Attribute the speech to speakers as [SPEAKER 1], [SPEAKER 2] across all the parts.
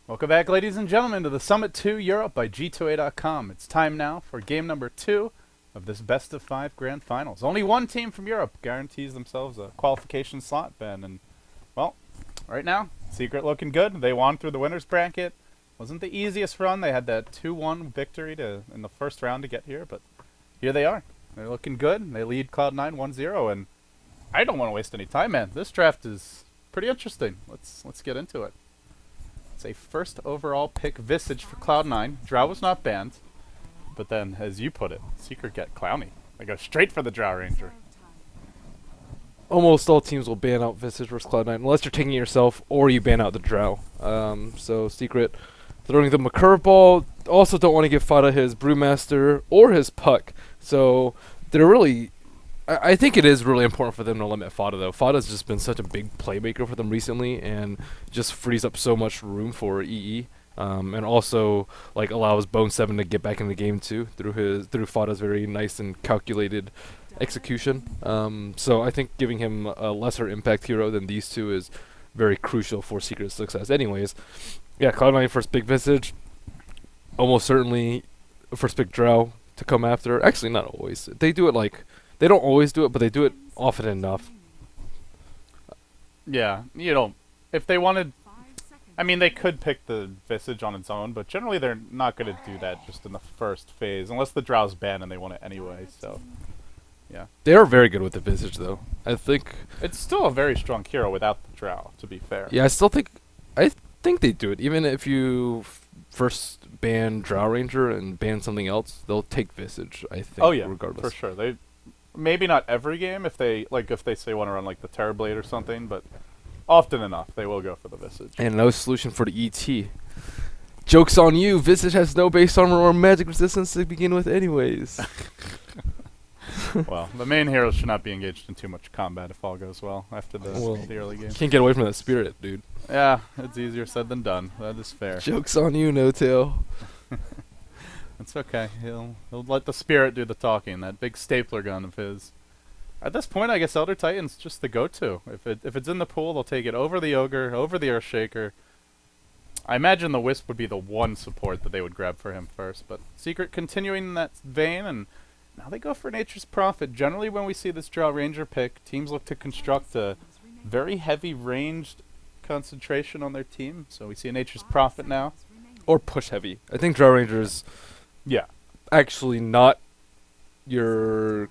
[SPEAKER 1] Welcome back, ladies and gentlemen, to the Summit 2 Europe by G2A.com. It's time now for game number 2 of this best of 5 grand finals. Only one team from Europe guarantees themselves a qualification slot, Ben. And, well, right now, Secret looking good. They won through the winner's bracket. Wasn't the easiest run. They had that 2-1 victory in the first round to get here, but here they are. They're looking good. They lead Cloud9 1-0, and I don't want to waste any time, man. This draft is pretty interesting. Let's get into it. It's a first overall pick Visage for Cloud9. Drow was not banned, but then, as you put it, Secret get clowny. They go straight for the Drow Ranger.
[SPEAKER 2] Almost all teams will ban out Visage versus Cloud9, unless you're taking it yourself or you ban out the Drow. So Secret throwing them a curveball. Also don't want to give Fada his Brewmaster or his Puck. So they're really... I think it is really important for them to limit Fada, though. Fada's just been such a big playmaker for them recently, and just frees up so much room for EE, and also like allows Bone 7 to get back in the game too through Fada's very nice and calculated execution. So I think giving him a lesser impact hero than these two is very crucial for Secret's success. Anyways, yeah, Cloud9 first big Visage, almost certainly first big Drow to come after. Actually, not always. They do it like. They don't always do it, but they do it often enough.
[SPEAKER 1] Yeah, you know, if they wanted... I mean, they could pick the Visage on its own, but generally they're not going to do that just in the first phase, unless the Drow's banned and they want it anyway, so... Yeah.
[SPEAKER 2] They are very good with the Visage, though. I think...
[SPEAKER 1] It's still a very strong hero without the Drow, to be fair.
[SPEAKER 2] Yeah, I think they do it. Even if you first ban Drow Ranger and ban something else, they'll take Visage, I think,
[SPEAKER 1] oh, yeah,
[SPEAKER 2] regardless.
[SPEAKER 1] For sure. Maybe not every game if they say want to run like the Terrorblade or something, but often enough they will go for the Visage.
[SPEAKER 2] And no solution for the ET. Joke's on you. Visage has no base armor or magic resistance to begin with anyways.
[SPEAKER 1] Well, the main heroes should not be engaged in too much combat if all goes well after the early game.
[SPEAKER 2] Can't get away from that spirit, dude.
[SPEAKER 1] Yeah, it's easier said than done. That is fair.
[SPEAKER 2] Joke's on you, No Tail.
[SPEAKER 1] It's okay. He'll let the spirit do the talking. That big stapler gun of his. At this point, I guess Elder Titan's just the go-to. If it's in the pool, they'll take it over the Ogre, over the Earthshaker. I imagine the Wisp would be the one support that they would grab for him first. But Secret continuing in that vein, and now they go for Nature's Prophet. Generally, when we see this Drow Ranger pick, teams look to construct a very heavy ranged concentration on their team. So we see a Nature's Prophet now.
[SPEAKER 2] Or push heavy. I think Drow Ranger's...
[SPEAKER 1] Yeah.
[SPEAKER 2] Actually not your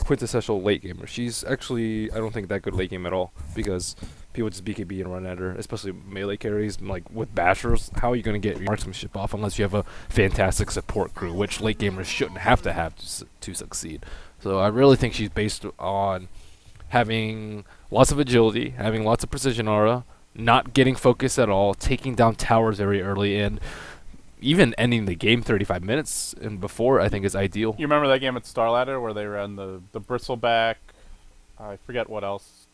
[SPEAKER 2] quintessential late gamer. She's actually, I don't think, that good late game at all, because people just BKB and run at her, especially melee carries. Like with bashers, how are you going to get your marksmanship off unless you have a fantastic support crew, which late gamers shouldn't have to succeed. So I really think she's based on having lots of agility, having lots of precision aura, not getting focus at all, taking down towers very early, and even ending the game 35 minutes and before, I think, is ideal.
[SPEAKER 1] You remember that game at Starladder where they ran the bristleback, I forget what else,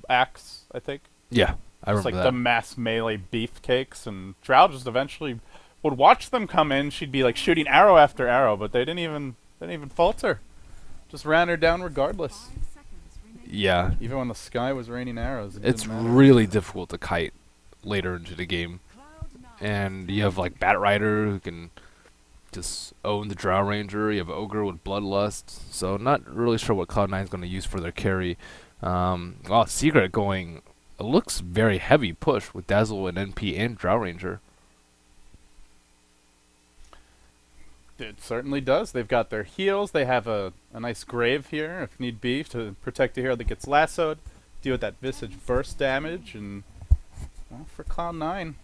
[SPEAKER 1] axe, I think?
[SPEAKER 2] Yeah, I remember
[SPEAKER 1] like
[SPEAKER 2] that.
[SPEAKER 1] The mass melee beefcakes, and Drow just eventually would watch them come in. She'd be like shooting arrow after arrow, but they didn't even falter. Just ran her down regardless.
[SPEAKER 2] Yeah.
[SPEAKER 1] Even when the sky was raining arrows.
[SPEAKER 2] It's really difficult to kite later into the game. And you have like Batrider who can just own the Drow Ranger. You have Ogre with Bloodlust. So not really sure what Cloud9 is going to use for their carry. Well, Secret going, it looks very heavy push with Dazzle and NP and Drow Ranger.
[SPEAKER 1] It certainly does. They've got their heals. They have a nice grave here, if need be, to protect a hero that gets lassoed. Deal with that Visage burst damage. And well, for Cloud9,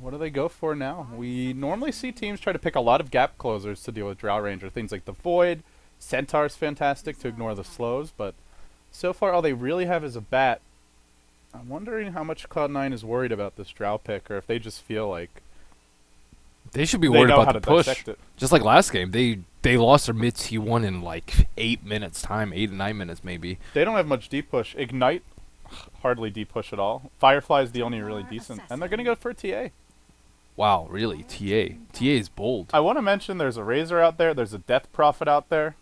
[SPEAKER 1] what do they go for now? We normally see teams try to pick a lot of gap closers to deal with Drow Ranger. Things like the Void, Centaur's fantastic to ignore the slows, but so far all they really have is a bat. I'm wondering how much Cloud9 is worried about this Drow pick, or if they just feel like
[SPEAKER 2] They should be
[SPEAKER 1] they
[SPEAKER 2] worried
[SPEAKER 1] know
[SPEAKER 2] about
[SPEAKER 1] how
[SPEAKER 2] the
[SPEAKER 1] to
[SPEAKER 2] push.
[SPEAKER 1] dissect it.
[SPEAKER 2] Just like last game, they lost their mid T1 in like 8 minutes time, 8 to 9 minutes maybe.
[SPEAKER 1] They don't have much deep push. Ignite, hardly deep push at all. Firefly is the only really decent, and they're gonna go for TA.
[SPEAKER 2] Wow, really? TA is bold.
[SPEAKER 1] I want to mention there's a Razor out there, there's a Death Prophet out there,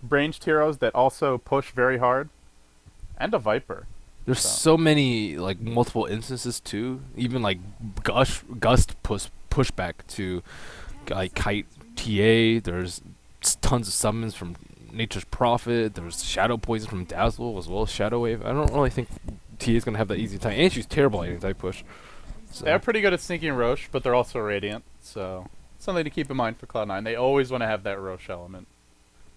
[SPEAKER 1] ranged heroes that also push very hard, and a Viper.
[SPEAKER 2] There's so many like multiple instances too. Even like Gust pushback to like Kite TA. There's tons of summons from Nature's Prophet. There's Shadow Poison from Dazzle as well as Shadow Wave. I don't really think TA is gonna have that easy time. And she's terrible at anti push. So.
[SPEAKER 1] They're pretty good at sneaking Roche, but they're also Radiant, so something to keep in mind for Cloud9. They always want to have that Roche element.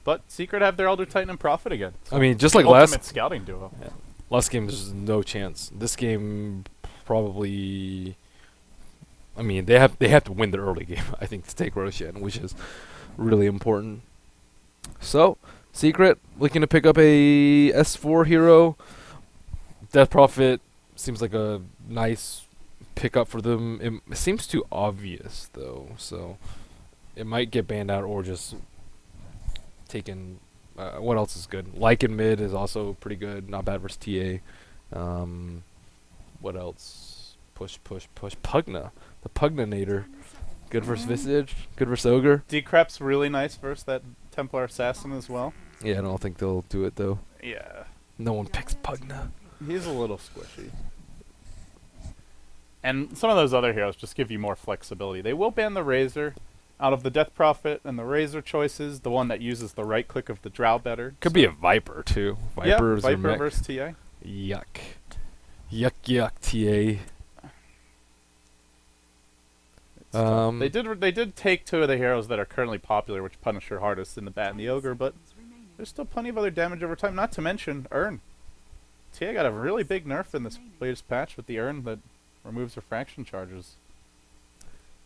[SPEAKER 1] But Secret have their Elder Titan and Prophet again.
[SPEAKER 2] I mean, just like
[SPEAKER 1] ultimate scouting duo.
[SPEAKER 2] Yeah. Last game, there's no chance. This game, probably. I mean, they have to win their early game, I think, to take Roshan, which is really important. So, Secret looking to pick up a S4 hero. Death Prophet seems like a nice pickup for them. It seems too obvious though, so it might get banned out or just taken. What else is good? Lycan mid is also pretty good. Not bad versus TA. What else? Push. Pugna. The Pugnanator. Good versus Visage. Good versus Ogre.
[SPEAKER 1] Decrep's really nice versus that Templar Assassin as well.
[SPEAKER 2] Yeah, I don't think they'll do it though.
[SPEAKER 1] Yeah.
[SPEAKER 2] No one picks Pugna.
[SPEAKER 1] He's a little squishy. And some of those other heroes just give you more flexibility. They will ban the Razor. Out of the Death Prophet and the Razor choices, the one that uses the right click of the Drow better.
[SPEAKER 2] Could be a Viper too. Viper
[SPEAKER 1] Viper versus TA.
[SPEAKER 2] Yuck. Yuck, TA.
[SPEAKER 1] They did take two of the heroes that are currently popular, which Punisher hardest in the Bat and the Ogre, but there's still plenty of other damage over time. Not to mention Urn. TA got a really big nerf in this latest patch with the Urn that removes refraction charges.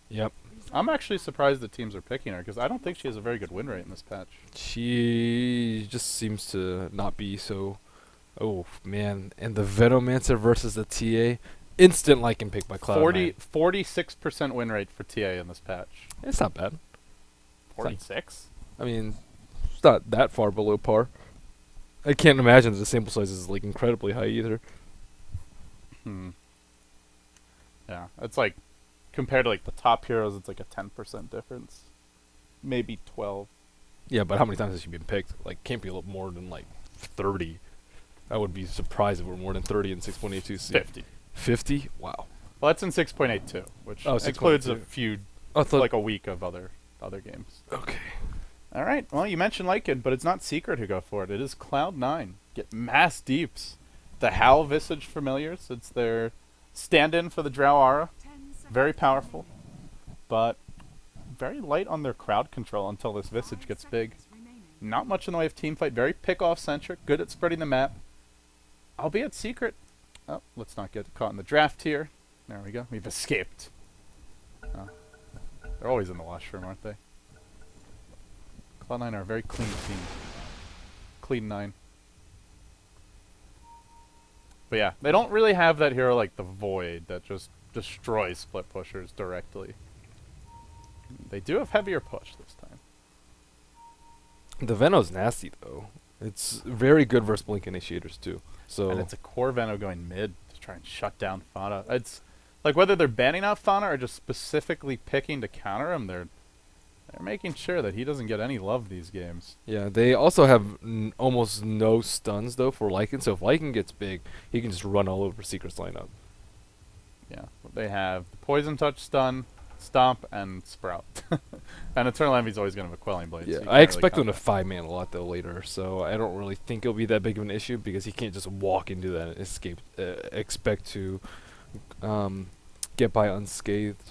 [SPEAKER 2] Yep.
[SPEAKER 1] I'm actually surprised the teams are picking her because I don't think she has a very good win rate in this patch.
[SPEAKER 2] She just seems to not be so. Oh man! And the Venomancer versus the TA, instant Lycan pick by Cloud9.
[SPEAKER 1] 46% win rate for TA in this patch.
[SPEAKER 2] It's not bad.
[SPEAKER 1] 46?
[SPEAKER 2] I mean, it's not that far below par. I can't imagine that the sample size is like incredibly high either.
[SPEAKER 1] Yeah, it's like compared to like the top heroes, it's like a 10% difference, maybe 12.
[SPEAKER 2] Yeah, but how many times has she been picked? Like, can't be a little more than like 30. I would be surprised if it were more than 30 in 6.82C.
[SPEAKER 1] 50.
[SPEAKER 2] 50? Wow.
[SPEAKER 1] Well, that's in 6.82, which
[SPEAKER 2] Oh,
[SPEAKER 1] includes a
[SPEAKER 2] 6.82.
[SPEAKER 1] few,
[SPEAKER 2] I thought
[SPEAKER 1] like a week of other games.
[SPEAKER 2] Okay.
[SPEAKER 1] All right. Well, you mentioned Lycan, but it's not Secret who go for it. It is Cloud9. Get mass deeps. The Howl Visage familiars. It's their stand-in for the Drow Aura. Very powerful, but very light on their crowd control until this Visage gets big. Not much in the way of team fight. Very pick-off centric. Good at spreading the map. Albeit Secret. Oh, let's not get caught in the draft here. There we go. We've escaped. Oh. They're always in the washroom, aren't they? Cloud9 are a very clean team. Clean 9. But yeah, they don't really have that hero like the Void that just destroys split pushers directly. They do have heavier push this time.
[SPEAKER 2] The Veno's nasty, though. It's very good versus Blink Initiators, too. So
[SPEAKER 1] And it's a core Veno going mid to try and shut down Fauna. It's like whether they're banning out Fauna or just specifically picking to counter him, they're making sure that he doesn't get any love these games.
[SPEAKER 2] yeah, they also have almost no stuns, though, for Lycan. So if Lycan gets big, he can just run all over Secret's lineup.
[SPEAKER 1] Yeah, they have Poison Touch, Stun, Stomp, and Sprout. And Eternal Envy's always going to have a Quelling Blade.
[SPEAKER 2] Yeah,
[SPEAKER 1] so you
[SPEAKER 2] I
[SPEAKER 1] can't
[SPEAKER 2] expect
[SPEAKER 1] really
[SPEAKER 2] him to 5-man a lot, though, later. So I don't really think it'll be that big of an issue because he can't just walk into that and escape. Expect to get by unscathed.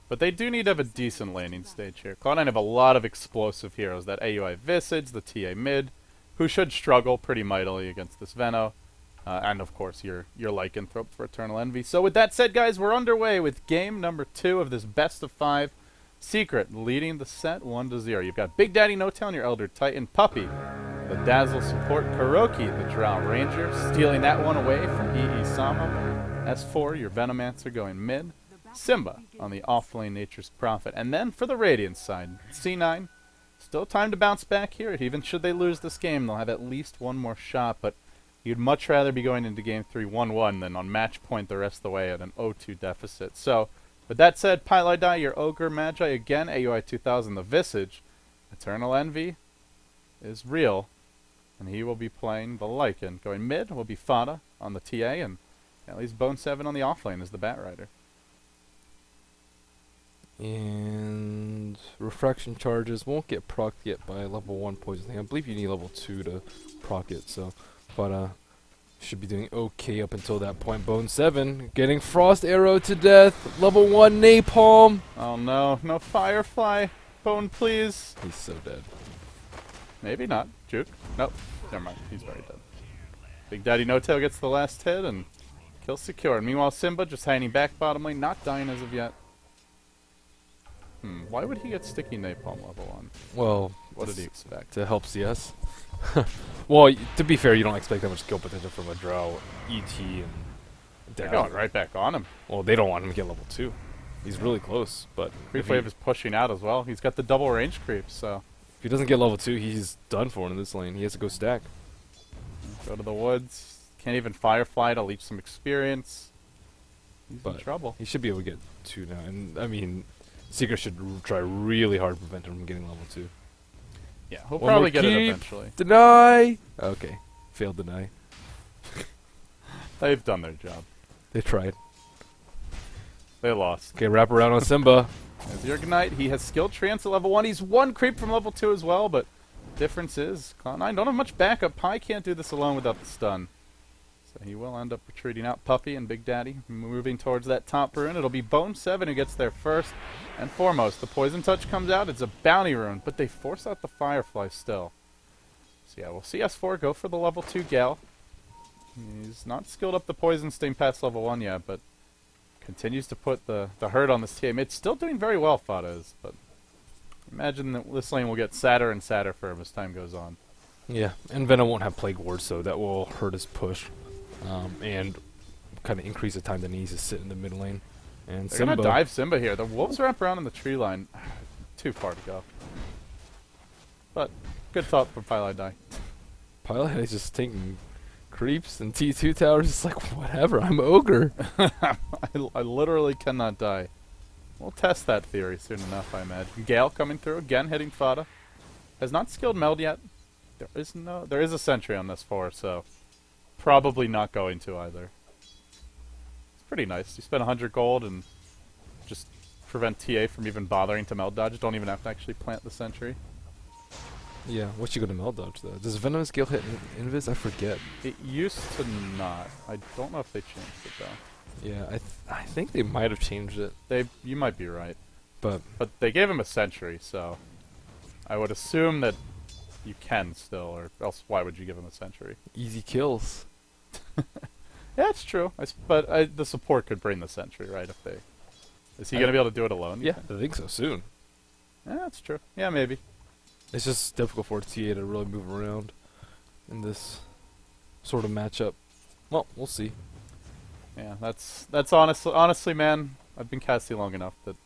[SPEAKER 1] But they do need to have a decent landing stage here. Cloud9 have a lot of explosive heroes. That AUI Visage, the TA mid, who should struggle pretty mightily against this Veno. And of course, your Lycanthrope for Eternal Envy. So with that said, guys, we're underway with game number 2 of this best of 5. Secret leading the set 1-0. You've got Big Daddy No Town, your Elder Titan, Puppy, the The Dazzle support Kuroki, the Drow Ranger, stealing that one away from EE Sama. S4, your Venomancer going mid. Simba on the off-lane Nature's Prophet. And then for the Radiant side, C9. Still time to bounce back here. Even should they lose this game, they'll have at least one more shot. But you'd much rather be going into Game 3 1-1 than on match point the rest of the way at an 0-2 deficit. So, with that said, Pylai, your Ogre Magi, again, AUI 2000, the Visage. Eternal Envy is real. And he will be playing the Lycan. Going mid will be Fada on the TA, and at least Bone 7 on the offlane as the Bat Rider.
[SPEAKER 2] And refraction charges won't get procced yet by level 1 poisoning. I believe you need level 2 to proc it, so but should be doing okay up until that point. Bone 7 getting Frost Arrow to death. Level 1 Napalm.
[SPEAKER 1] Oh no, no Firefly. Bone, please.
[SPEAKER 2] He's so dead.
[SPEAKER 1] Maybe not. Juke. Nope. Never mind. He's very dead. Big Daddy No-Tail gets the last hit and kill secured. Meanwhile, Simba just hanging back bottom lane, not dying as of yet. Why would he get Sticky Napalm level 1?
[SPEAKER 2] Well,
[SPEAKER 1] What did he expect?
[SPEAKER 2] to help CS. Well, to be fair, you don't expect that much skill potential from a Drow, ET, and
[SPEAKER 1] They're going right back on him.
[SPEAKER 2] Well, they don't want him to get level 2. He's really close, but
[SPEAKER 1] Creep Wave is pushing out as well. He's got the double range creep, so
[SPEAKER 2] if he doesn't get level 2, he's done for in this lane. He has to go stack.
[SPEAKER 1] go to the woods. Can't even Firefly to leech some experience. He's in
[SPEAKER 2] But
[SPEAKER 1] trouble.
[SPEAKER 2] he should be able to get 2 now. And, I mean, Seeker should try really hard to prevent him from getting level 2.
[SPEAKER 1] Yeah, he'll
[SPEAKER 2] One
[SPEAKER 1] probably
[SPEAKER 2] more
[SPEAKER 1] get it
[SPEAKER 2] keep.
[SPEAKER 1] eventually.
[SPEAKER 2] Deny! Okay. Failed deny.
[SPEAKER 1] They've done their job.
[SPEAKER 2] They tried.
[SPEAKER 1] They lost.
[SPEAKER 2] Okay, wrap around on Simba.
[SPEAKER 1] As your Ignite, he has skill trance at level 1. He's one creep from level 2 as well, but difference is Cloud9 don't have much backup. Pi can't do this alone without the stun. So he will end up retreating out. Puppy and Big Daddy moving towards that top rune. It'll be Bone 7 who gets there first and foremost. The Poison Touch comes out. It's a bounty rune, but they force out the Firefly still. So yeah, we'll see S4 go for the level 2 Gal. He's not skilled up the Poison Sting past level 1 yet, but continues to put the hurt on this team. It's still doing very well, Fada is, but imagine that this lane will get sadder and sadder for him as time goes on.
[SPEAKER 2] Yeah, and Venom won't have Plague Ward, so that will hurt his push. And kind of increase the time that he needs to sit in the mid lane. And
[SPEAKER 1] They're
[SPEAKER 2] Simba.
[SPEAKER 1] gonna dive Simba here. The wolves wrap around in the tree line. Too far to go. But good thought from Pylai.
[SPEAKER 2] Pilot is just taking creeps and T2 towers. It's like, whatever, I'm Ogre.
[SPEAKER 1] I literally cannot die. We'll test that theory soon enough, I imagine. Gale coming through again, hitting Fada. Has not skilled Meld yet. There is a sentry on this 4, so probably not going to either. It's pretty nice. You spend 100 gold and just prevent TA from even bothering to Meld dodge. Don't even have to actually plant the sentry.
[SPEAKER 2] Yeah, what's you gonna Meld dodge though? Does Venom skill hit Invis? I forget.
[SPEAKER 1] It used to not. I don't know if they changed it though.
[SPEAKER 2] Yeah, I think they might have changed it.
[SPEAKER 1] You might be right.
[SPEAKER 2] But
[SPEAKER 1] they gave him a sentry, so I would assume that you can still, or else why would you give him a sentry?
[SPEAKER 2] easy kills.
[SPEAKER 1] Yeah, it's true. But the support could bring the sentry, right? Is he gonna be able to do it alone? you
[SPEAKER 2] Yeah,
[SPEAKER 1] think?
[SPEAKER 2] I think so soon.
[SPEAKER 1] Yeah, that's true. Yeah, maybe.
[SPEAKER 2] It's just difficult for TA to really move around in this sort of matchup. Well, we'll see.
[SPEAKER 1] Yeah, that's honestly, man. I've been casting long enough that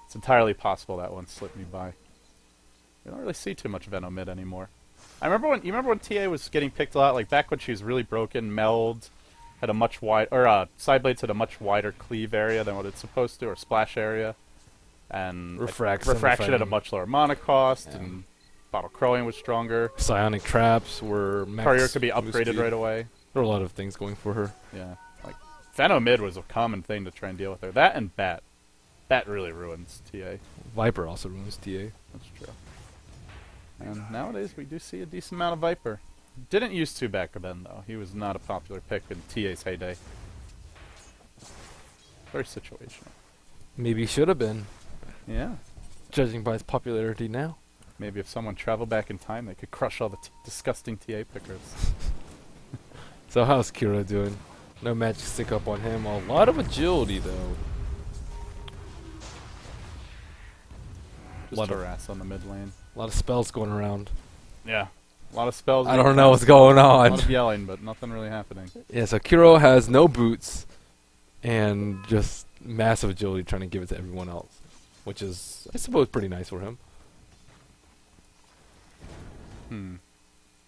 [SPEAKER 1] it's entirely possible that one slipped me by. You don't really see too much Venom mid anymore. You remember when TA was getting picked a lot, like back when she was really broken. Meld had a much wide, or Sideblades had a much wider cleave area than what it's supposed to, or splash area, and refraction at a much lower mana cost,
[SPEAKER 2] Yeah.
[SPEAKER 1] and Bottle Crowing was stronger.
[SPEAKER 2] Psionic traps were max
[SPEAKER 1] Courier could be
[SPEAKER 2] move
[SPEAKER 1] upgraded
[SPEAKER 2] speed.
[SPEAKER 1] right away.
[SPEAKER 2] There were a lot of things going for her.
[SPEAKER 1] Yeah, like Venom mid was a common thing to try and deal with her. That and Bat. Bat really ruins TA.
[SPEAKER 2] Viper also ruins TA.
[SPEAKER 1] That's true. And nowadays we do see a decent amount of Viper. Didn't used to back then though. He was not a popular pick in TA's heyday. Very situational.
[SPEAKER 2] Maybe he should have been,
[SPEAKER 1] Yeah.
[SPEAKER 2] judging by his popularity now.
[SPEAKER 1] Maybe if someone traveled back in time, they could crush all the disgusting TA pickers.
[SPEAKER 2] So how's Kira doing? No magic stick up on him. A lot of agility though.
[SPEAKER 1] Just harass on the mid lane.
[SPEAKER 2] A lot of spells going around.
[SPEAKER 1] Yeah. A lot of spells.
[SPEAKER 2] I don't know what's going
[SPEAKER 1] A
[SPEAKER 2] on.
[SPEAKER 1] lot of yelling, but nothing really happening.
[SPEAKER 2] Yeah, so Kuro has no boots and just massive agility trying to give it to everyone else, which is, I suppose, pretty nice for him.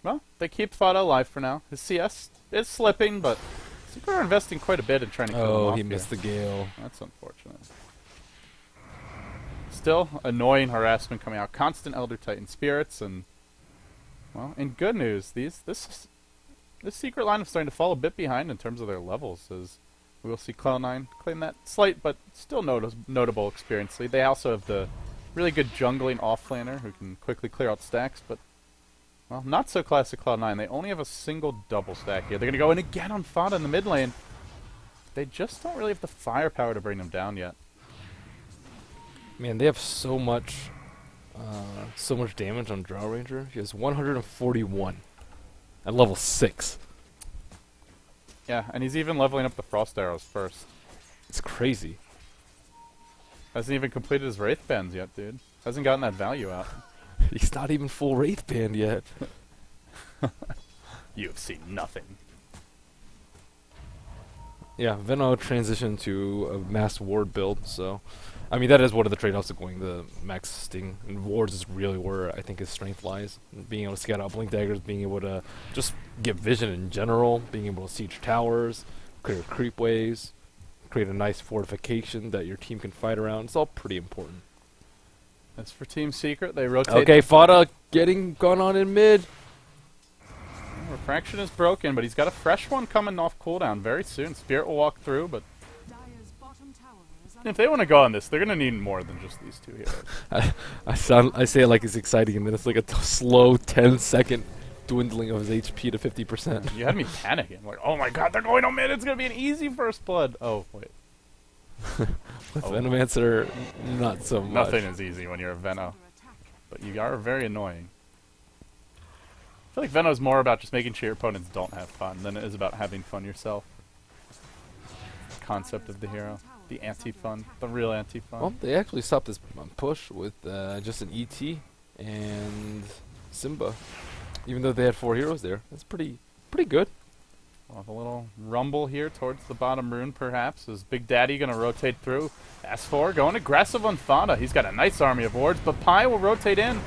[SPEAKER 1] Well, they keep Fada alive for now. His CS is slipping, but Secret are investing quite a bit in trying to kill him
[SPEAKER 2] Oh,
[SPEAKER 1] off
[SPEAKER 2] he
[SPEAKER 1] here.
[SPEAKER 2] missed the gale.
[SPEAKER 1] That's unfortunate. Still, annoying harassment coming out. Constant Elder Titan spirits, and well, in good news, this Secret line is starting to fall a bit behind in terms of their levels, as we will see Cloud9 claim that slight but still notable experience lead. They also have the really good jungling offlaner who can quickly clear out stacks, but well, not so classic Cloud9. They only have a single double stack here. They're going to go in again on Fada in the mid lane. They just don't really have the firepower to bring them down yet.
[SPEAKER 2] Man, they have so much damage on Drow Ranger. He has 141 at level 6.
[SPEAKER 1] Yeah, and he's even leveling up the Frost Arrows first.
[SPEAKER 2] It's crazy.
[SPEAKER 1] Hasn't even completed his Wraith Bands yet, dude. Hasn't gotten that value out.
[SPEAKER 2] He's not even full Wraith Band yet.
[SPEAKER 1] You have seen nothing.
[SPEAKER 2] Yeah, Venno transitioned to a mass ward build, so I mean that is one of the trade-offs of going the max sting. And wards is really where I think his strength lies. Being able to scout out blink daggers, being able to just get vision in general, being able to siege towers, clear creep waves, create a nice fortification that your team can fight around. It's all pretty important.
[SPEAKER 1] As for Team Secret, they rotate.
[SPEAKER 2] Okay, Fada getting gone on in mid.
[SPEAKER 1] Refraction is broken, but he's got a fresh one coming off cooldown very soon. Spirit will walk through, but if they want to go on this, they're going to need more than just these two heroes.
[SPEAKER 2] I say it like it's exciting, and then it's like a slow 10-second dwindling of his HP to 50%.
[SPEAKER 1] You had me panicking. Like, oh my god, they're going on mid. It's going to be an easy first blood. Oh, wait.
[SPEAKER 2] With Venomancer, not so much.
[SPEAKER 1] Nothing is easy when you're a Venno. But you are very annoying. I feel like Venno's more about just making sure your opponents don't have fun than it is about having fun yourself. Concept of the hero. The anti-fun. The real anti-fun.
[SPEAKER 2] Well, they actually stopped this push with just an ET and Simba. Even though they had 4 heroes there. That's pretty good.
[SPEAKER 1] We'll have a little rumble here towards the bottom rune, perhaps. Is Big Daddy going to rotate through? S4 going aggressive on Fada. He's got a nice army of wards, but Pi will rotate in.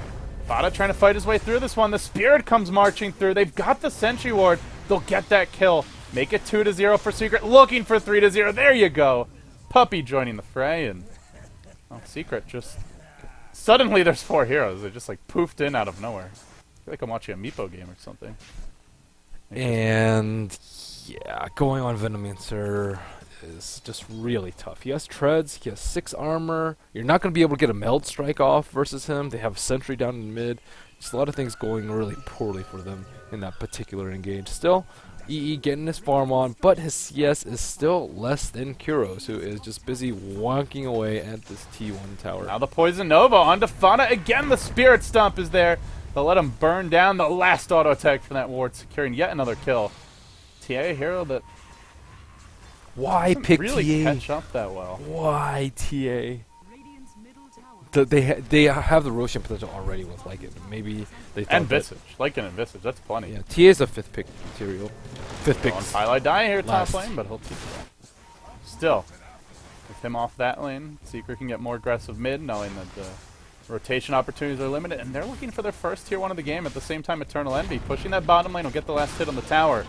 [SPEAKER 1] Fada trying to fight his way through this one. The Spirit comes marching through. They've got the Sentry Ward. They'll get that kill. Make it 2-0 for Secret. Looking for 3-0. There you go. Puppy joining the fray, and well, Secret just... Suddenly there's 4 heroes. They just like poofed in out of nowhere. I feel like I'm watching a Meepo game or something.
[SPEAKER 2] And yeah, going on Venomancer is just really tough. He has treads, he has 6 armor. You're not going to be able to get a meld strike off versus him. They have sentry down in mid. Just a lot of things going really poorly for them in that particular engage. Still, EE getting his farm on, but his CS is still less than Kuro's, who is just busy wonking away at this T1 tower.
[SPEAKER 1] Now the Poison Nova onto Fada. Again, the Spirit Stomp is there. They'll let him burn down the last auto attack from that ward, securing yet another kill. TA, a hero that
[SPEAKER 2] Why pick
[SPEAKER 1] really
[SPEAKER 2] TA?
[SPEAKER 1] catch up that well.
[SPEAKER 2] Why TA? They have the Roshan potential already with like it. Maybe they thought
[SPEAKER 1] And Visage. Lycan and Visage, that's plenty.
[SPEAKER 2] Yeah, TA is a 5th pick material. 5th pick.
[SPEAKER 1] On Highlight dying here
[SPEAKER 2] last.
[SPEAKER 1] top lane, but he'll keep that. Still, with him off that lane, Secret can get more aggressive mid, knowing that the rotation opportunities are limited, and they're looking for their first tier 1 of the game. At the same time, Eternal Envy pushing that bottom lane will get the last hit on the tower.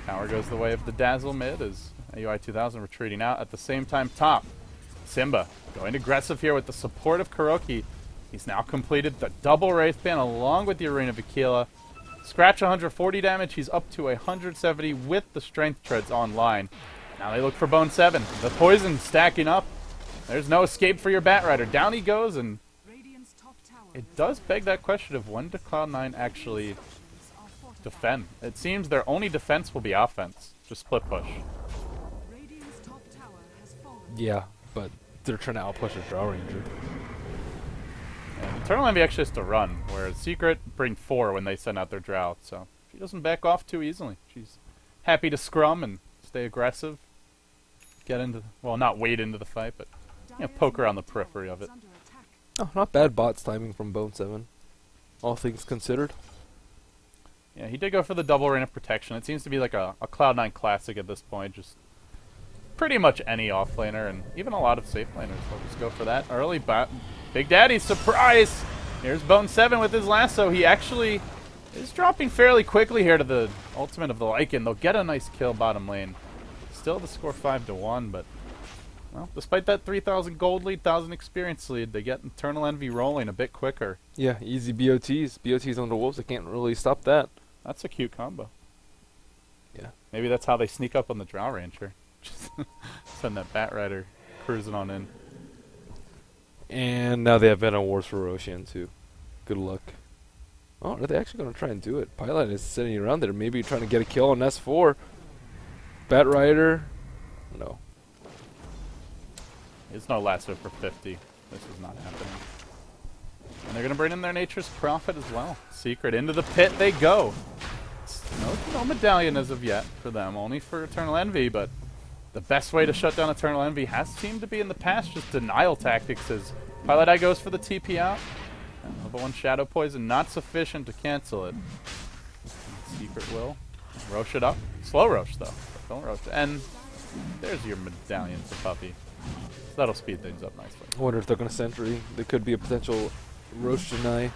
[SPEAKER 1] Tower goes the way of the Dazzle mid as AUI 2000 retreating out. At the same time, top. Simba going aggressive here with the support of Kuroki. He's now completed the double Wraith Band along with the Arena of Aquila. Scratch 140 damage. He's up to 170 with the Strength Treads online. Now they look for Bone 7. The poison stacking up. There's no escape for your Batrider. Down he goes, and it does beg that question of when do Cloud9 actually defend? It seems their only defense will be offense. Just split push.
[SPEAKER 2] Yeah, but they're trying to outpush a Drow Ranger.
[SPEAKER 1] And Eternal Envy actually has to run, whereas Secret bring 4 when they send out their Drought, so she doesn't back off too easily. She's happy to scrum and stay aggressive. Get into, well, not wade into the fight, but poke around the periphery of it.
[SPEAKER 2] Oh, not bad bots timing from Bone 7. All things considered.
[SPEAKER 1] Yeah, he did go for the double rain of protection. It seems to be like a Cloud9 classic at this point. Just pretty much any offlaner and even a lot of safe laners will just go for that early. Big Daddy, surprise! Here's Bone 7 with his lasso. He actually is dropping fairly quickly here to the ultimate of the Lycan. They'll get a nice kill bottom lane. Still the score 5-1, but well, despite that 3,000 gold lead, 1,000 experience lead, they get Eternal Envy rolling a bit quicker.
[SPEAKER 2] Yeah, easy BOTs. BOTs on the Wolves, they can't really stop that.
[SPEAKER 1] That's a cute combo.
[SPEAKER 2] Yeah.
[SPEAKER 1] Maybe that's how they sneak up on the Drow Ranger. Just send that Bat Rider cruising on in.
[SPEAKER 2] And now they have Venom Wars for Roshan too. Good luck. Oh, are they actually going to try and do it? Pilot is sitting around there, maybe trying to get a kill on S4. Bat Rider. No.
[SPEAKER 1] It's no lasso for 50. This is not happening. And they're going to bring in their Nature's Prophet as well. Secret into the pit they go. No medallion as of yet for them, only for Eternal Envy, but the best way to shut down Eternal Envy has seemed to be in the past just denial tactics as Pilot Eye goes for the TP out. And level 1 Shadow Poison not sufficient to cancel it. Secret will rosh it up. Slow rosh though. Don't rosh it. And there's your medallion for Puppy. So that'll speed things up nicely.
[SPEAKER 2] I wonder if they're going to Sentry. They could be a potential Rosh deny.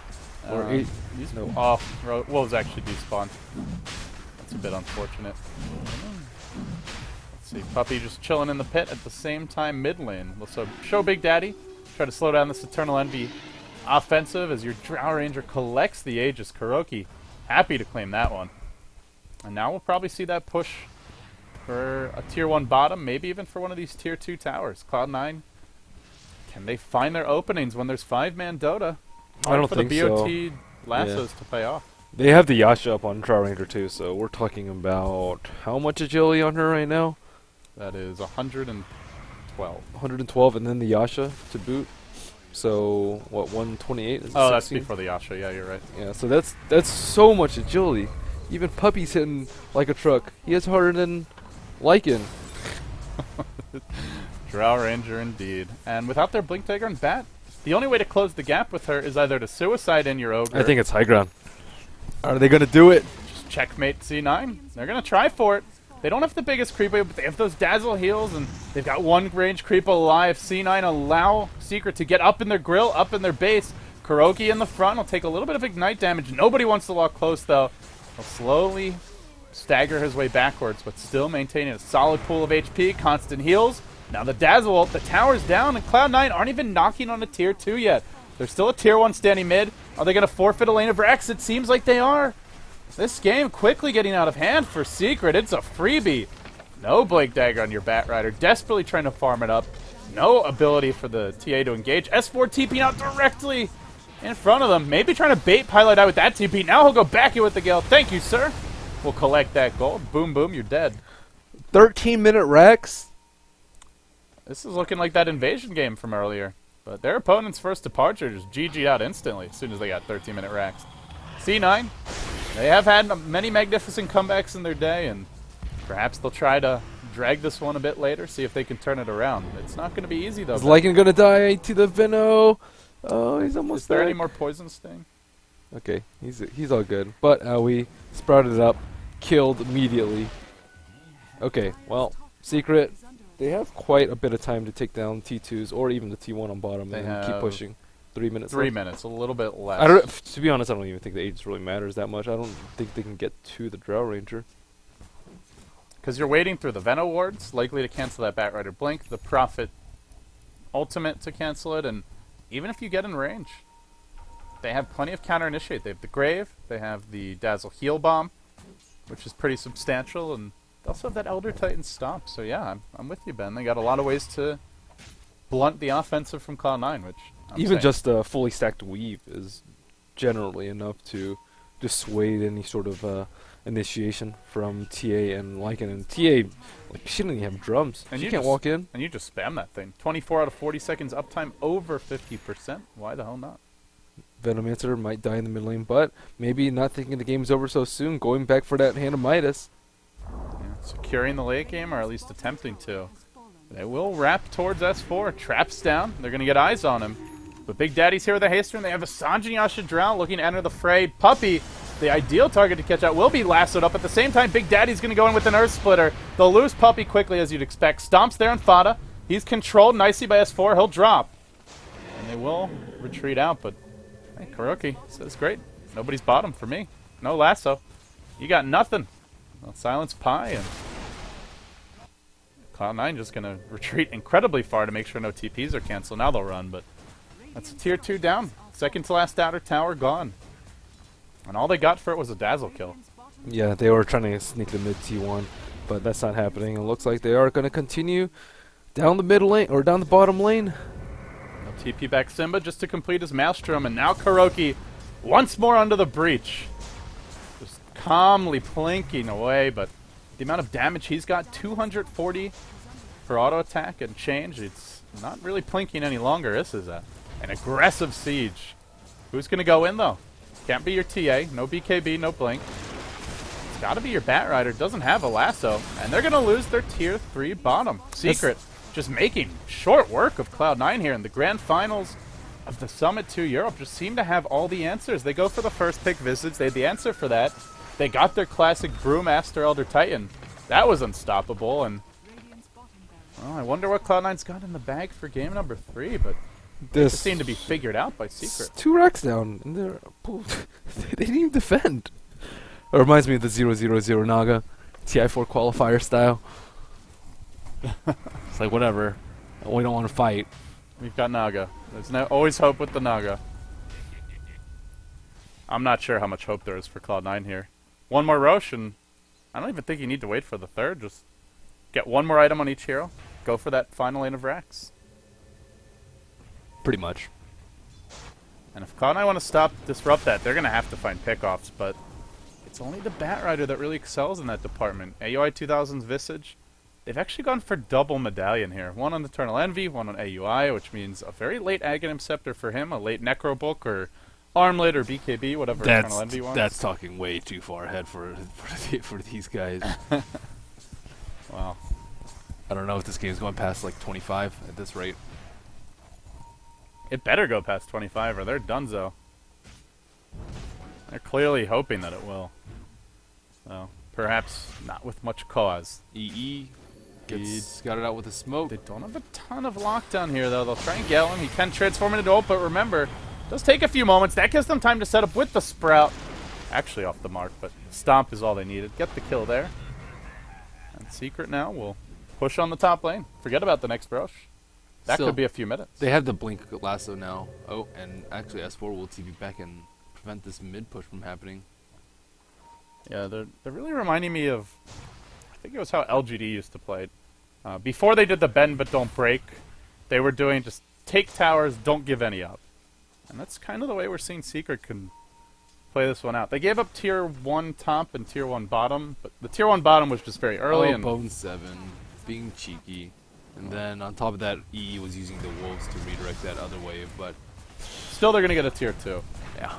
[SPEAKER 2] Or
[SPEAKER 1] no off. Wolves actually despawned. That's a bit unfortunate. Let's see. Puppy just chilling in the pit at the same time mid lane. So show Big Daddy. Try to slow down this Eternal Envy offensive as your Drow Ranger collects the Aegis. Kuroki happy to claim that one. And now we'll probably see that push for a tier 1 bottom, maybe even for one of these tier 2 towers. Cloud9, can they find their openings when there's 5-man Dota?
[SPEAKER 2] I don't
[SPEAKER 1] for
[SPEAKER 2] think
[SPEAKER 1] the
[SPEAKER 2] so.
[SPEAKER 1] BOT lassos to pay off.
[SPEAKER 2] They have the Yasha up on Drow Ranger too, so we're talking about how much agility on her right now?
[SPEAKER 1] That is 112.
[SPEAKER 2] 112, and then the Yasha to boot. So what? 128? Is it
[SPEAKER 1] oh,
[SPEAKER 2] 16?
[SPEAKER 1] that's before the Yasha. Yeah, you're right.
[SPEAKER 2] Yeah, so that's so much agility. Even Puppy's hitting like a truck. He hits harder than Lycan.
[SPEAKER 1] Drow Ranger indeed. And without their Blink Dagger and Bat, the only way to close the gap with her is either to suicide in your Ogre.
[SPEAKER 2] I think it's high ground. Are they going to do it?
[SPEAKER 1] Just checkmate C9. They're going to try for it. They don't have the biggest creep wave, but they have those Dazzle heals, and they've got one range creep alive. C9 allow Secret to get up in their grill, up in their base. Kuroki in the front will take a little bit of Ignite damage. Nobody wants to lock close, though. He'll slowly stagger his way backwards, but still maintaining a solid pool of HP, constant heals. Now the Dazzle ult, the tower's down, and Cloud9 aren't even knocking on a tier 2 yet. They're still a tier 1 standing mid. Are they going to forfeit a lane of Rex? It seems like they are. This game quickly getting out of hand for Secret. It's a freebie. No Blake Dagger on your Bat Rider. Desperately trying to farm it up. No ability for the TA to engage. S4 TPing out directly in front of them. Maybe trying to bait Pilot out with that TP. Now he'll go back in with the Gale. Thank you, sir. We'll collect that gold. Boom, boom, you're dead.
[SPEAKER 2] 13-minute Rex?
[SPEAKER 1] This is looking like that invasion game from earlier. But their opponent's first departure just GG'd out instantly as soon as they got 13-minute racks. C9, they have had many magnificent comebacks in their day, and perhaps they'll try to drag this one a bit later, see if they can turn it around. It's not going to be easy, though.
[SPEAKER 2] Is Lycan going to die to the Veno? Oh, he's almost
[SPEAKER 1] Is there
[SPEAKER 2] back.
[SPEAKER 1] any more poison sting?
[SPEAKER 2] Okay, he's all good. But we sprouted it up, killed immediately. Okay, well, Secret, they have quite a bit of time to take down T2s or even the T1 on bottom
[SPEAKER 1] They
[SPEAKER 2] and keep pushing. 3 minutes
[SPEAKER 1] 3
[SPEAKER 2] left.
[SPEAKER 1] minutes, a little bit less.
[SPEAKER 2] I don't, to be honest, I don't even think the Aegis really matters that much. I don't think they can get to the Drow Ranger.
[SPEAKER 1] Because you're waiting through the Veno wards, likely to cancel that Bat Rider Blink, the Prophet ultimate to cancel it, and even if you get in range, they have plenty of counter-initiate. They have the Grave, they have the Dazzle Heal Bomb, which is pretty substantial, and they also have that Elder Titan Stomp. So yeah, I'm with you, Ben. They got a lot of ways to blunt the offensive from Cloud9, which
[SPEAKER 2] Even just a fully stacked weave is generally enough to dissuade any sort of initiation from TA and Lycan. And TA, like, she didn't even have drums.
[SPEAKER 1] And
[SPEAKER 2] she
[SPEAKER 1] you
[SPEAKER 2] can't
[SPEAKER 1] just
[SPEAKER 2] walk in.
[SPEAKER 1] And you just spam that thing. 24 out of 40 seconds uptime, over 50%. Why the hell not?
[SPEAKER 2] Venomancer might die in the mid lane, but maybe not thinking the game's over so soon, going back for that Hand of Midas.
[SPEAKER 1] Yeah, securing the late game, or at least attempting to. They will wrap towards S4. Traps down. They're going to get eyes on him. But Big Daddy's here with a haster, and they have a Sanjin Yasha Drow looking to enter the fray. Puppy the ideal target to catch out will be lassoed up. At the same time, Big Daddy's going to go in with an Earth Splitter. They'll lose Puppy quickly, as you'd expect. Stomps there on Fada. He's controlled nicely by S4. He'll drop. And they will retreat out, but hey, Kuroki says, great. Nobody's bottom for me. No lasso. You got nothing. Well, silence Pi, and Cloud9 just going to retreat incredibly far to make sure no TPs are canceled. Now they'll run, but that's a tier 2 down. Second to last outer tower gone. And all they got for it was a dazzle kill.
[SPEAKER 2] Yeah, they were trying to sneak the mid T1, but that's not happening. It looks like they are going to continue down the middle lane, or down the bottom lane.
[SPEAKER 1] They'll TP back Simba just to complete his Maelstrom, and now Kuroki once more under the breach. Just calmly plinking away, but the amount of damage he's got, 240 for auto attack and change. It's not really plinking any longer. This is an aggressive siege. Who's going to go in, though? Can't be your TA. No BKB, no blink. It's got to be your Batrider. Doesn't have a lasso. And they're going to lose their tier 3 bottom. Secret just making short work of Cloud9 here in the grand finals of the Summit 2 Europe. Just seem to have all the answers. They go for the first pick visits. They had the answer for that. They got their classic Brewmaster Elder Titan. That was unstoppable. And well, I wonder what Cloud9's got in the bag for game number 3, but this seemed to be figured out by Secret.
[SPEAKER 2] 2 racks down, and they're they didn't even defend. It reminds me of the 0-0-0 Naga, TI4 qualifier style. It's like, whatever. We don't want to fight.
[SPEAKER 1] We've got Naga. There's always hope with the Naga. I'm not sure how much hope there is for Cloud9 here. One more Roshan. I don't even think you need to wait for the third. Just get one more item on each hero. Go for that final lane of racks.
[SPEAKER 2] Pretty much.
[SPEAKER 1] And if Cloud9 want to disrupt that, they're going to have to find pickoffs, but it's only the Batrider that really excels in that department. AUI 2000's Visage. They've actually gone for double medallion here. One on Eternal Envy, one on AUI, which means a very late Aghanim Scepter for him, a late Necrobook or Armlet or BKB, whatever Eternal Envy wants.
[SPEAKER 2] That's talking way too far ahead for these guys.
[SPEAKER 1] Wow.
[SPEAKER 2] I don't know if this game's going past like 25 at this rate.
[SPEAKER 1] It better go past 25 or they're donezo. They're clearly hoping that it will. Well, perhaps not with much cause.
[SPEAKER 2] EE gets got it out with a smoke.
[SPEAKER 1] They don't have a ton of lockdown here, though. They'll try and get him. He can transform into ult, but remember, it does take a few moments. That gives them time to set up with the Sprout. Actually off the mark, but Stomp is all they needed. Get the kill there. And Secret now will push on the top lane. Forget about the next Rosh. That could be a few minutes.
[SPEAKER 2] They have the Blink Lasso now. Oh, and actually S4 will TP back and prevent this mid push from happening.
[SPEAKER 1] Yeah, they're really reminding me of, I think it was how LGD used to play it. Before they did the bend but don't break, they were doing just take towers, don't give any up. And that's kind of the way we're seeing Secret can play this one out. They gave up tier 1 top and tier 1 bottom, but the tier 1 bottom was just very early.
[SPEAKER 2] Oh,
[SPEAKER 1] and
[SPEAKER 2] Bone 7, being cheeky. And then on top of that, EE was using the Wolves to redirect that other wave, but
[SPEAKER 1] still they're going to get a tier 2.
[SPEAKER 2] Yeah.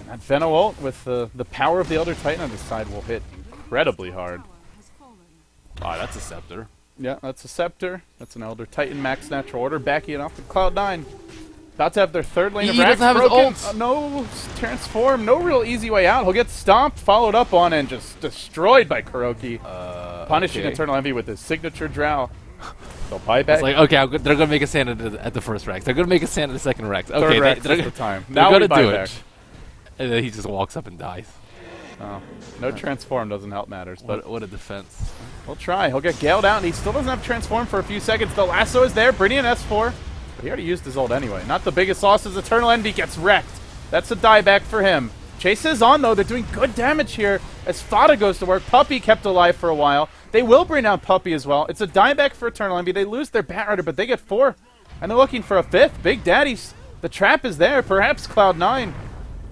[SPEAKER 1] And that Veno ult with the power of the Elder Titan on his side will hit incredibly hard.
[SPEAKER 2] Ah, that's a Scepter.
[SPEAKER 1] Yeah, that's a Scepter. That's an Elder Titan max natural order. Backing it off with Cloud9. About to have their third lane of racks
[SPEAKER 2] doesn't have
[SPEAKER 1] broken.
[SPEAKER 2] his ult.
[SPEAKER 1] No transform. No real easy way out. He'll get stomped, followed up on, and just destroyed by Kuroki. Punishing Eternal Envy with his signature drow. They'll buy back.
[SPEAKER 2] It's like, okay, they're going to make a stand at the first Rex. They're going to make a stand at the second Rex. Okay,
[SPEAKER 1] third Rex
[SPEAKER 2] they're
[SPEAKER 1] is the time.
[SPEAKER 2] They're
[SPEAKER 1] Now
[SPEAKER 2] going
[SPEAKER 1] we
[SPEAKER 2] to do
[SPEAKER 1] buy back.
[SPEAKER 2] it. And then he just walks up and dies.
[SPEAKER 1] Oh, no transform doesn't help matters. But
[SPEAKER 2] what a defense.
[SPEAKER 1] He'll try. He'll get Galed out, and he still doesn't have transform for a few seconds. The lasso is there. Brilliant S4. But he already used his ult anyway. Not the biggest loss as Eternal Envy gets wrecked. That's a dieback for him. Chase is on, though. They're doing good damage here as Fada goes to work. Puppy kept alive for a while. They will bring down Puppy as well. It's a dieback for Eternal Envy. They lose their Batrider, but they get 4. And they're looking for a 5th. Big Daddy's. The trap is there. Perhaps Cloud9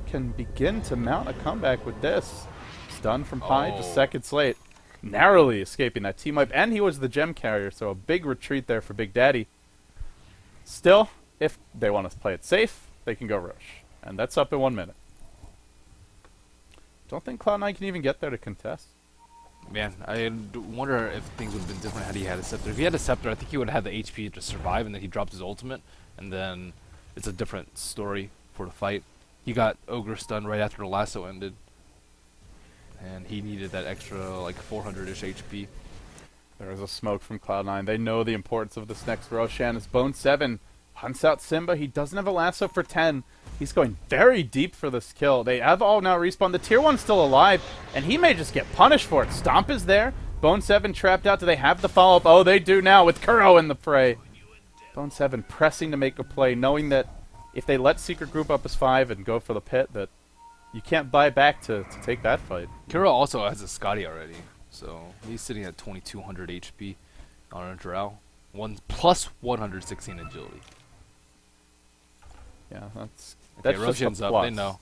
[SPEAKER 1] can begin to mount a comeback with this. Stun from Pi, just seconds late. Narrowly escaping that team wipe. And he was the gem carrier, so a big retreat there for Big Daddy. Still, if they want to play it safe, they can go Rosh. And that's up in 1 minute. Don't think Cloud9 can even get there to contest.
[SPEAKER 2] Man, I wonder if things would have been different had he had a Scepter. If he had a Scepter, I think he would have had the HP to survive, and then he dropped his ultimate, and then it's a different story for the fight. he got Ogre stunned right after the lasso ended. And he needed that extra, like, 400-ish HP.
[SPEAKER 1] There is a smoke from Cloud9. They know the importance of this next Roshan as Bone 7 hunts out Simba. He doesn't have a lasso for 10. He's going very deep for this kill. They have all now respawned. The tier 1's still alive, and he may just get punished for it. Stomp is there. Bone 7 trapped out. Do they have the follow-up? Oh, they do now with Kuro in the fray. Bone 7 pressing to make a play, knowing that if they let Secret group up as 5 and go for the pit, that you can't buy back to take that fight.
[SPEAKER 2] Kuro also has a Scotty already, so he's sitting at 2200 HP on a drow. Plus 116 agility.
[SPEAKER 1] Yeah, that's
[SPEAKER 2] Okay,
[SPEAKER 1] just
[SPEAKER 2] Roshan's
[SPEAKER 1] a
[SPEAKER 2] up.
[SPEAKER 1] plus.
[SPEAKER 2] They know.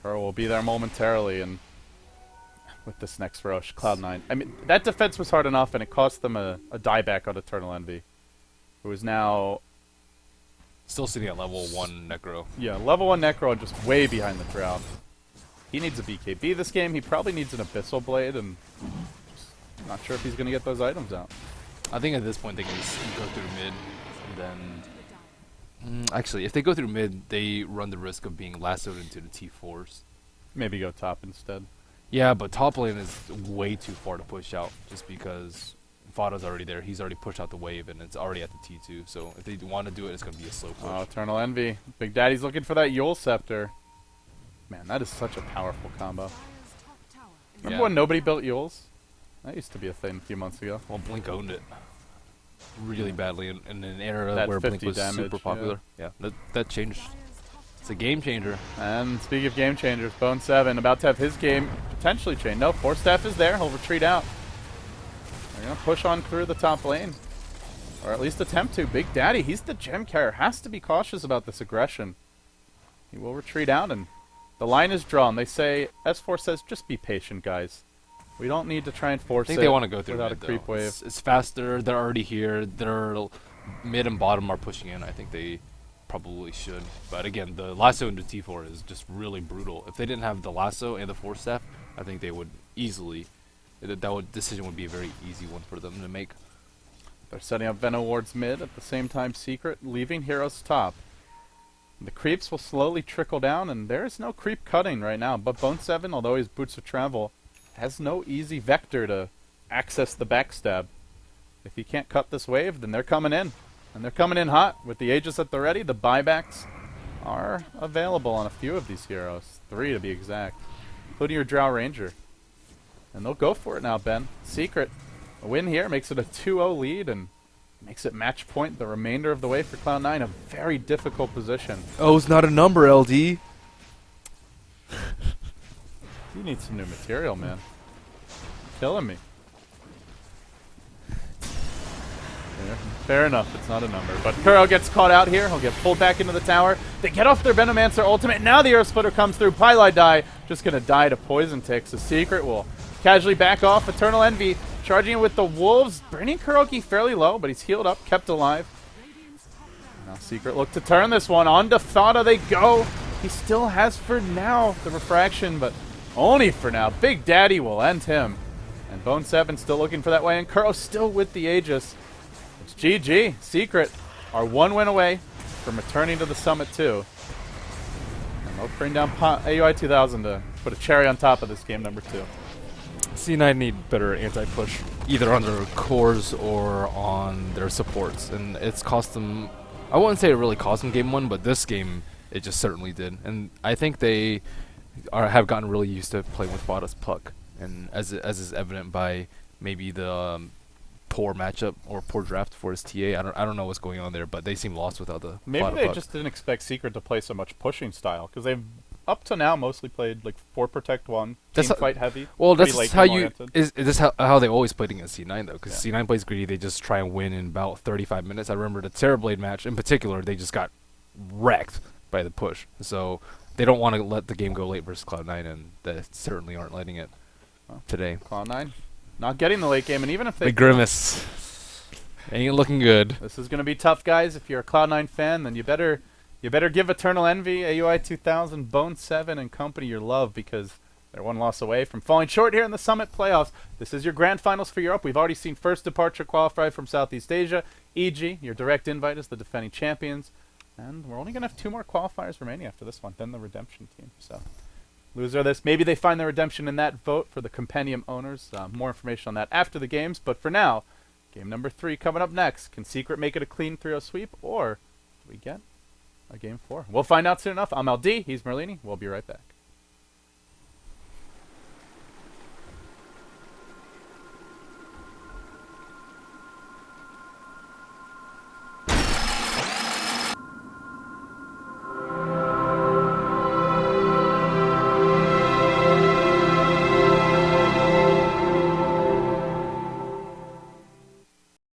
[SPEAKER 1] Kuro will be there momentarily, and with this next Rosh, Cloud9. I mean, that defense was hard enough, and it cost them a dieback on Eternal Envy, who is now
[SPEAKER 2] Still sitting at level 1 Necro.
[SPEAKER 1] yeah, level 1 Necro and just way behind the Drought. He needs a BKB this game. He probably needs an Abyssal Blade, and just not sure if he's going to get those items out.
[SPEAKER 2] I think at this point they can just go through mid, and then... actually, if they go through mid, they run the risk of being lassoed into the T4s.
[SPEAKER 1] Maybe go top instead.
[SPEAKER 2] Yeah, but top lane is way too far to push out, just because Fada's already there. He's already pushed out the wave, and it's already at the T2. So if they want to do it, it's going to be a slow push.
[SPEAKER 1] Oh, Eternal Envy. Big Daddy's looking for that Yule Scepter. Man, that is such a powerful combo. Remember when nobody built Yules? That used to be a thing a few months ago.
[SPEAKER 2] Well, Blink owned it really badly in an era
[SPEAKER 1] That
[SPEAKER 2] where Blink
[SPEAKER 1] 50
[SPEAKER 2] was
[SPEAKER 1] damage,
[SPEAKER 2] super popular. Yeah, that changed. It's a game changer.
[SPEAKER 1] And speaking of game changers, Bone 7 about to have his game potentially changed. No, Force Staff is there. He'll retreat out. They're going to push on through the top lane. Or at least attempt to. Big Daddy, he's the gem carrier. Has to be cautious about this aggression. He will retreat out, and the line is drawn. They say, S4 says, just be patient, guys. We don't need to try and force it.
[SPEAKER 2] I think they want to go through
[SPEAKER 1] without
[SPEAKER 2] mid,
[SPEAKER 1] a creep
[SPEAKER 2] though.
[SPEAKER 1] wave.
[SPEAKER 2] It's faster. They're already here. Their mid and bottom are pushing in. I think they probably should. But again, the lasso into T4 is just really brutal. If they didn't have the lasso and the Force Staff, I think they would easily... decision would be a very easy one for them to make.
[SPEAKER 1] They're setting up Venom wards mid. At the same time, Secret leaving Heroes top. The creeps will slowly trickle down, and there is no creep cutting right now. But Bone 7, although he's Boots of Travel, has no easy vector to access the backstab. If he can't cut this wave, then they're coming in. And they're coming in hot. With the Aegis at the ready, the buybacks are available on a few of these heroes. 3 to be exact. Including your Drow Ranger. And they'll go for it now, Ben. Secret, a win here makes it a 2-0 lead and makes it match point the remainder of the way for Cloud9. A very difficult position.
[SPEAKER 2] Oh, it's not a number, LD.
[SPEAKER 1] You need some new material, man. Killing me. Yeah, fair enough, it's not a number. But Kuro gets caught out here. He'll get pulled back into the tower. They get off their Venomancer ultimate. Now the Earth Splitter comes through. Pylai die. Just going to die to Poison Ticks. The Secret will casually back off. Eternal Envy charging in with the Wolves. Bringing Kuroki fairly low, but he's healed up, kept alive. Now Secret look to turn this one. On to Fada they go. He still has for now the refraction, but only for now. Big Daddy will end him. And Bone 7 still looking for that way, and Kuro still with the Aegis. It's GG. Secret are 1 win away from returning to the Summit 2. And they'll bring down AUI 2000 to put a cherry on top of this game number 2.
[SPEAKER 2] C9 need better anti-push, either on their cores or on their supports, and it's cost them... I wouldn't say it really cost them game 1, but this game, it just certainly did. And I think they have gotten really used to playing with Fada's Puck, and as is evident by maybe the poor matchup or poor draft for his TA. I don't know what's going on there, but they seem lost without the
[SPEAKER 1] Maybe
[SPEAKER 2] Fada
[SPEAKER 1] they
[SPEAKER 2] Puck.
[SPEAKER 1] just didn't expect Secret to play so much pushing style, because they've up to now mostly played like 4 protect 1,
[SPEAKER 2] That's
[SPEAKER 1] team
[SPEAKER 2] how-
[SPEAKER 1] fight heavy.
[SPEAKER 2] Well,
[SPEAKER 1] pretty
[SPEAKER 2] that's
[SPEAKER 1] late
[SPEAKER 2] how
[SPEAKER 1] game
[SPEAKER 2] you
[SPEAKER 1] oriented.
[SPEAKER 2] is this how they always played against C9 though, because
[SPEAKER 1] Yeah.
[SPEAKER 2] C9 plays greedy. They just try and win in about 35 minutes. I remember the Terrorblade match in particular. They just got wrecked by the push, so they don't want to let the game go late versus Cloud9, and they certainly aren't letting it
[SPEAKER 1] Well,
[SPEAKER 2] today.
[SPEAKER 1] Cloud9 not getting the late game, and even if they
[SPEAKER 2] The grimace ain't looking good.
[SPEAKER 1] this is going to be tough, guys. If you're a Cloud9 fan, then you better give Eternal Envy, AUI 2000, Bone 7, and company your love, because they're 1 loss away from falling short here in the Summit playoffs. This is your grand finals for Europe. We've already seen first departure qualify from Southeast Asia. EG, your direct invite, is the defending champions. And we're only going to have 2 more qualifiers remaining after this one, then the redemption team. So, loser of this. Maybe they find the redemption in that vote for the compendium owners. More information on that after the games. But for now, game number 3 coming up next. Can Secret make it a clean 3-0 sweep, or do we get a game 4? We'll find out soon enough. I'm LD. He's Merlini. We'll be right back.